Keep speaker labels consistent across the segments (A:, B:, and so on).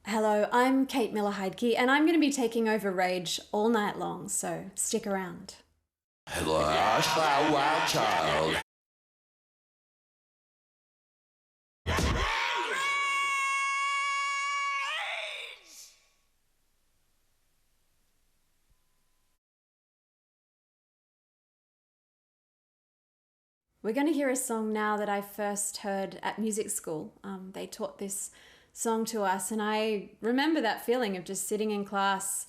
A: Hello, I'm Kate Miller-Heidke, and I'm going to be taking over Rage all night long, so stick around.
B: Hello, wild child.
A: We're going to hear a song now that I first heard at music school. They taught this song to us, and I remember that feeling of just sitting in class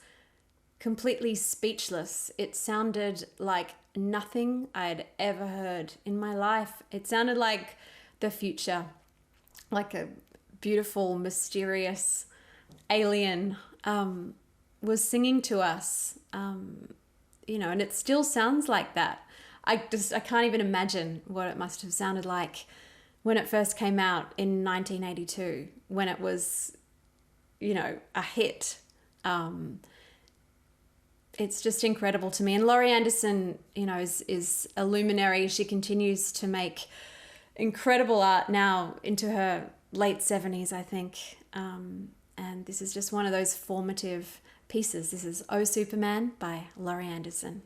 A: completely speechless. It sounded like nothing I'd ever heard in my life. It sounded like the future, like a beautiful, mysterious alien was singing to us, and it still sounds like that. I can't even imagine what it must have sounded like when it first came out in 1982, when it was, a hit. It's just incredible to me. And Laurie Anderson, is a luminary. She continues to make incredible art now into her late 70s, I think. And this is just one of those formative pieces. This is Oh Superman by Laurie Anderson.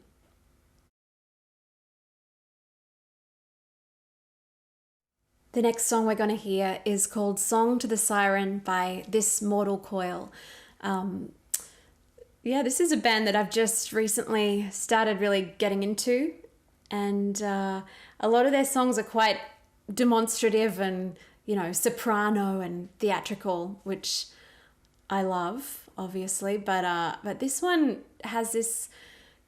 A: The next song we're going to hear is called Song to the Siren by This Mortal Coil. This is a band that I've just recently started really getting into, and a lot of their songs are quite demonstrative and, soprano and theatrical, which I love, obviously, but this one has this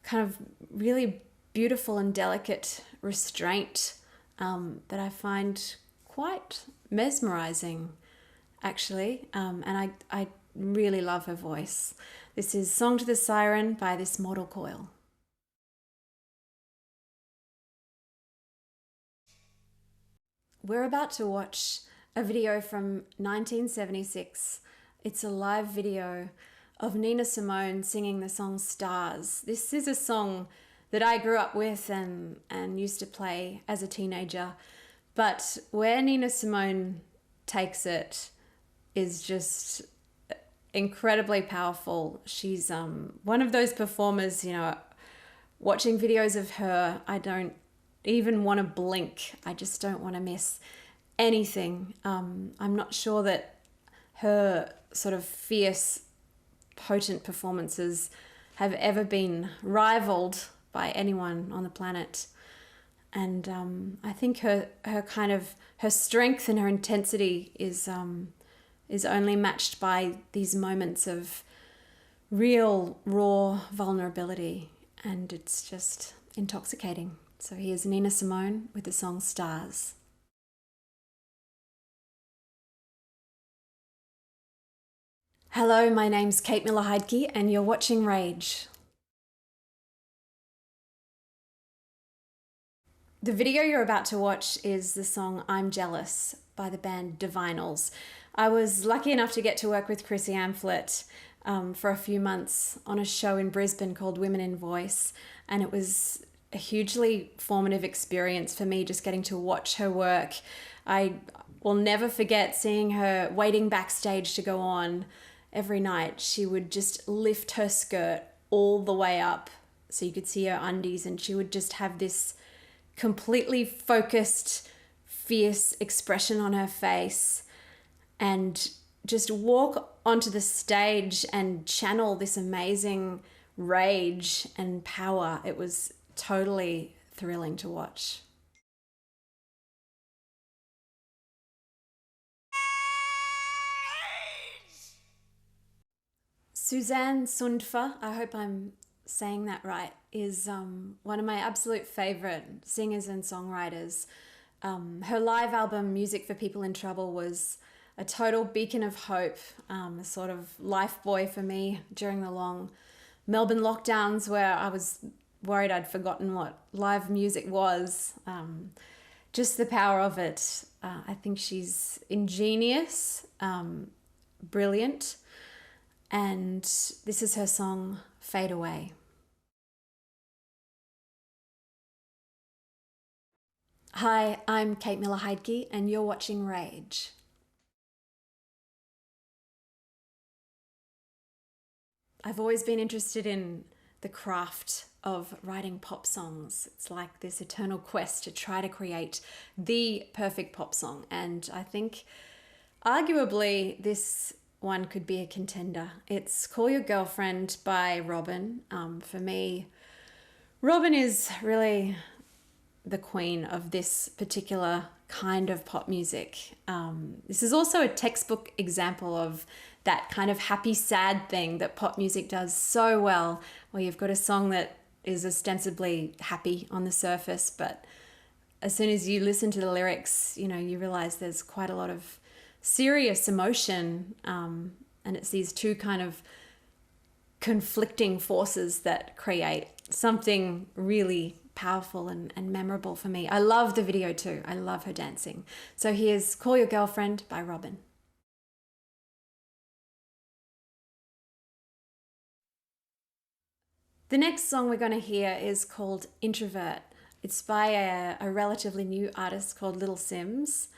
A: kind of really beautiful and delicate restraint that I find quite mesmerizing, actually, and I really love her voice. This is Song to the Siren by This Mortal Coil. We're about to watch a video from 1976. It's a live video of Nina Simone singing the song Stars. This is a song that I grew up with and used to play as a teenager. But where Nina Simone takes it is just incredibly powerful. She's one of those performers, watching videos of her, I don't even want to blink. I just don't want to miss anything. I'm not sure that her sort of fierce, potent performances have ever been rivaled by anyone on the planet. And I think her strength and her intensity is only matched by these moments of real raw vulnerability, and it's just intoxicating. So here's Nina Simone with the song Stars. Hello, my name's Kate Miller-Heidke, and you're watching Rage. The video you're about to watch is the song I'm Jealous by the band Divinals. I was lucky enough to get to work with Chrissy Amphlett for a few months on a show in Brisbane called Women in Voice, and it was a hugely formative experience for me just getting to watch her work. I will never forget seeing her waiting backstage to go on every night. She would just lift her skirt all the way up so you could see her undies, and she would just have this completely focused, fierce expression on her face and just walk onto the stage and channel this amazing rage and power. It was totally thrilling to watch. Suzanne Sundfør, I hope I'm saying that right, is one of my absolute favorite singers and songwriters. Her live album Music for People in Trouble was a total beacon of hope, a sort of life buoy for me during the long Melbourne lockdowns where I was worried I'd forgotten what live music was. Just the power of it. I think she's ingenious, brilliant, and this is her song Fade Away. Hi, I'm Kate Miller-Heidke, and you're watching Rage. I've always been interested in the craft of writing pop songs. It's like this eternal quest to try to create the perfect pop song. And I think arguably this one could be a contender. It's Call Your Girlfriend by Robyn. For me, Robyn is really the queen of this particular kind of pop music. This is also a textbook example of that kind of happy, sad thing that pop music does so well, where you've got a song that is ostensibly happy on the surface, but as soon as you listen to the lyrics, you know, you realize there's quite a lot of serious emotion, and it's these two kind of conflicting forces that create something really powerful and memorable for me. I love the video too. I love her dancing. So here's Call Your Girlfriend by Robyn. The next song we're going to hear is called Introvert. It's by a relatively new artist called Little Simz.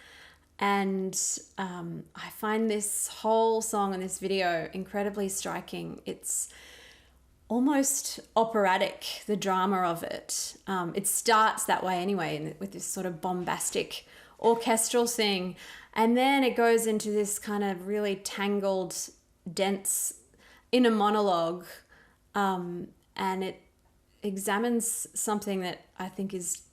A: And I find this whole song and this video incredibly striking. It's almost operatic, the drama of it. It starts that way anyway, with this sort of bombastic orchestral thing. And then it goes into this kind of really tangled, dense inner monologue. And it examines something that I think is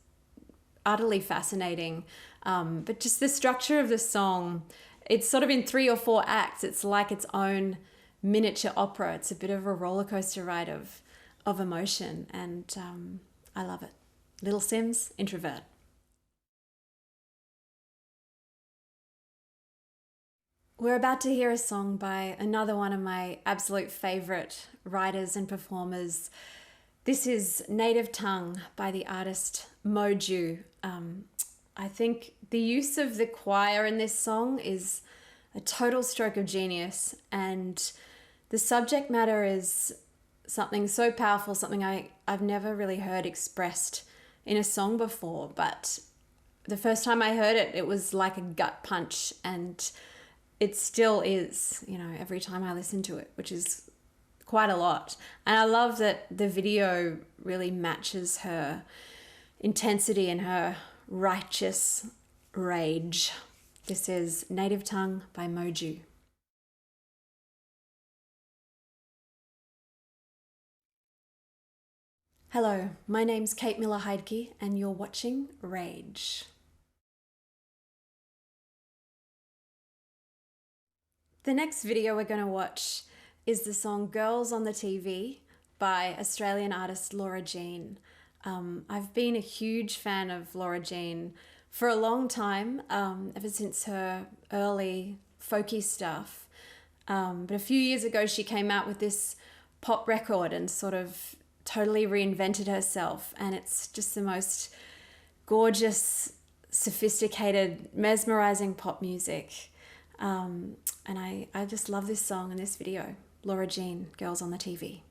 A: utterly fascinating. But just the structure of the song, it's sort of in 3 or 4 acts. It's like its own miniature opera. It's a bit of a roller coaster ride of emotion, and I love it. Little Simz, Introvert. We're about to hear a song by another one of my absolute favorite writers and performers. This is Native Tongue by the artist Moju. I think the use of the choir in this song is a total stroke of genius, and the subject matter is something so powerful, something I've never really heard expressed in a song before, but the first time I heard it, it was like a gut punch, and it still is, you know, every time I listen to it, which is quite a lot. And I love that the video really matches her intensity and her righteous rage. This is Native Tongue by Moju. Hello, my name's Kate Miller-Heidke, and you're watching Rage. The next video we're going to watch is the song Girls on the TV by Australian artist Laura Jean. I've been a huge fan of Laura Jean for a long time, ever since her early folky stuff. But a few years ago she came out with this pop record and sort of totally reinvented herself, and it's just the most gorgeous, sophisticated, mesmerizing pop music. And I just love this song and this video. Laura Jean, Girls on the TV.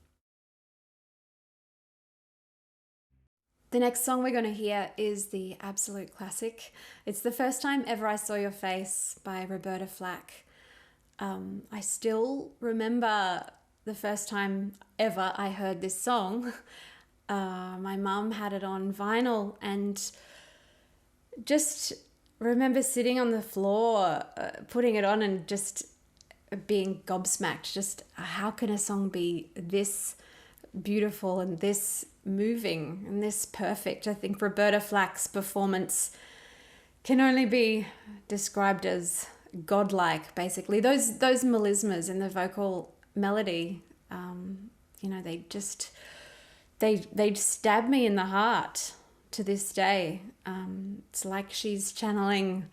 A: The next song we're going to hear is the absolute classic. It's The First Time Ever I Saw Your Face by Roberta Flack. I still remember the first time ever I heard this song. My mum had it on vinyl, and just remember sitting on the floor, putting it on and just being gobsmacked. Just how can a song be this beautiful and this moving and this perfect? I think Roberta Flack's performance can only be described as godlike, basically. Those melismas in the vocal melody, you know, they stab me in the heart to this day. It's like she's channeling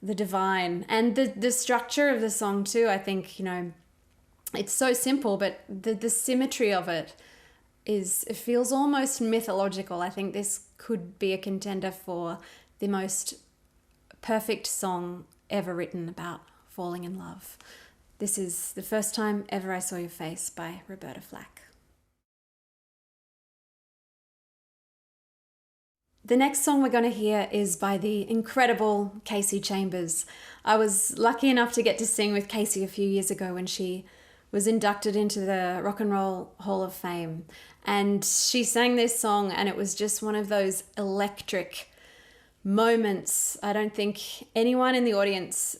A: the divine. And the structure of the song too, I think, you know, it's so simple, but the symmetry of it feels almost mythological. I think this could be a contender for the most perfect song ever written about falling in love. This is The First Time Ever I Saw Your Face by Roberta Flack. The next song we're going to hear is by the incredible Casey Chambers. I was lucky enough to get to sing with Casey a few years ago when she was inducted into the Rock and Roll Hall of Fame. And she sang this song, and it was just one of those electric moments. I don't think anyone in the audience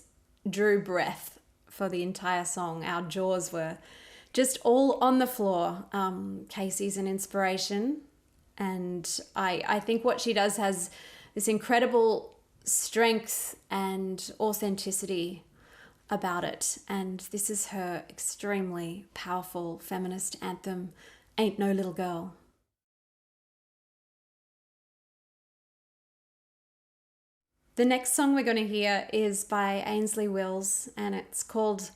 A: drew breath for the entire song. Our jaws were just all on the floor. Casey's an inspiration, and I think what she does has this incredible strength and authenticity about it. And this is her extremely powerful feminist anthem, Ain't No Little Girl. The next song we're going to hear is by Ainsley Wills, and it's called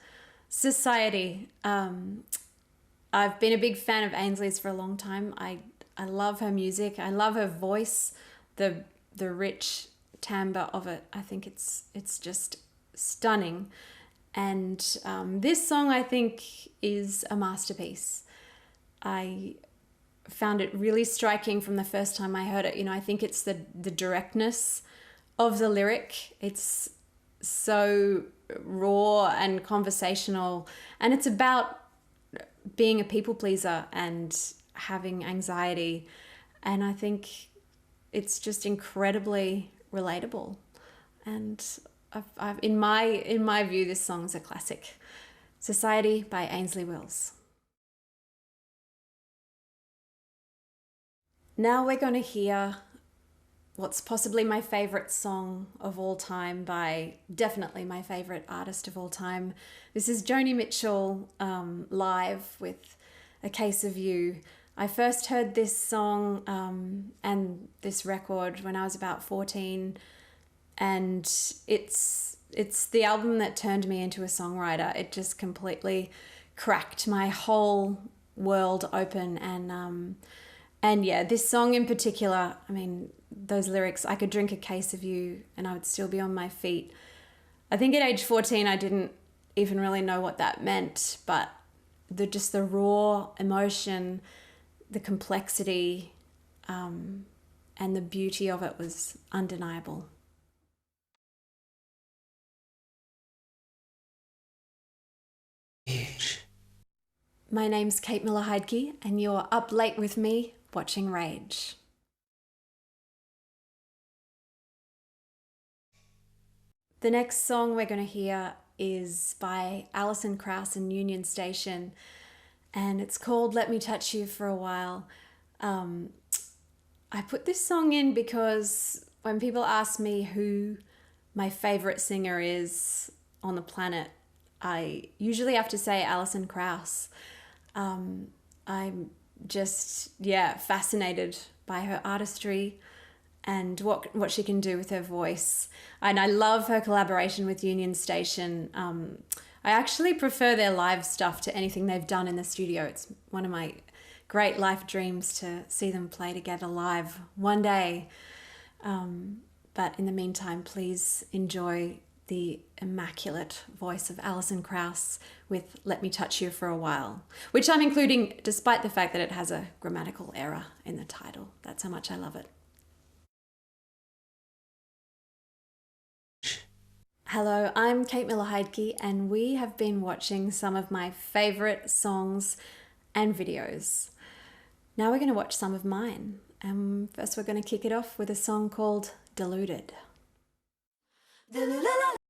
A: Society. I've been a big fan of Ainsley's for a long time. I love her music. I love her voice, the rich timbre of it. I think it's just stunning. And this song, I think, is a masterpiece. I found it really striking from the first time I heard it. You know, I think it's the directness of the lyric. It's so raw and conversational, and it's about being a people pleaser and having anxiety. And I think it's just incredibly relatable. And I've in my view, this song's a classic. Society by Ainsley Wills. Now we're going to hear what's possibly my favorite song of all time by definitely my favorite artist of all time. This is Joni Mitchell live with A Case of You. I first heard this song and this record when I was about 14, and it's the album that turned me into a songwriter. It just completely cracked my whole world open. And yeah, this song in particular, I mean, those lyrics, I could drink a case of you and I would still be on my feet. I think at age 14, I didn't even really know what that meant, but the raw emotion, the complexity, and the beauty of it was undeniable. My name's Kate Miller-Heidke, and you're up late with me watching Rage. The next song we're going to hear is by Alison Krauss and Union Station, and it's called Let Me Touch You for a While. I put this song in because when people ask me who my favorite singer is on the planet, I usually have to say Alison Krauss. I'm just, fascinated by her artistry and what she can do with her voice. And I love her collaboration with Union Station. I actually prefer their live stuff to anything they've done in the studio. It's one of my great life dreams to see them play together live one day. But in the meantime, please enjoy the immaculate voice of Alison Krauss with Let Me Touch You for a While, which I'm including despite the fact that it has a grammatical error in the title. That's how much I love it. Hello, I'm Kate Miller-Heidke, and we have been watching some of my favorite songs and videos. Now we're going to watch some of mine. First we're going to kick it off with a song called Deluded.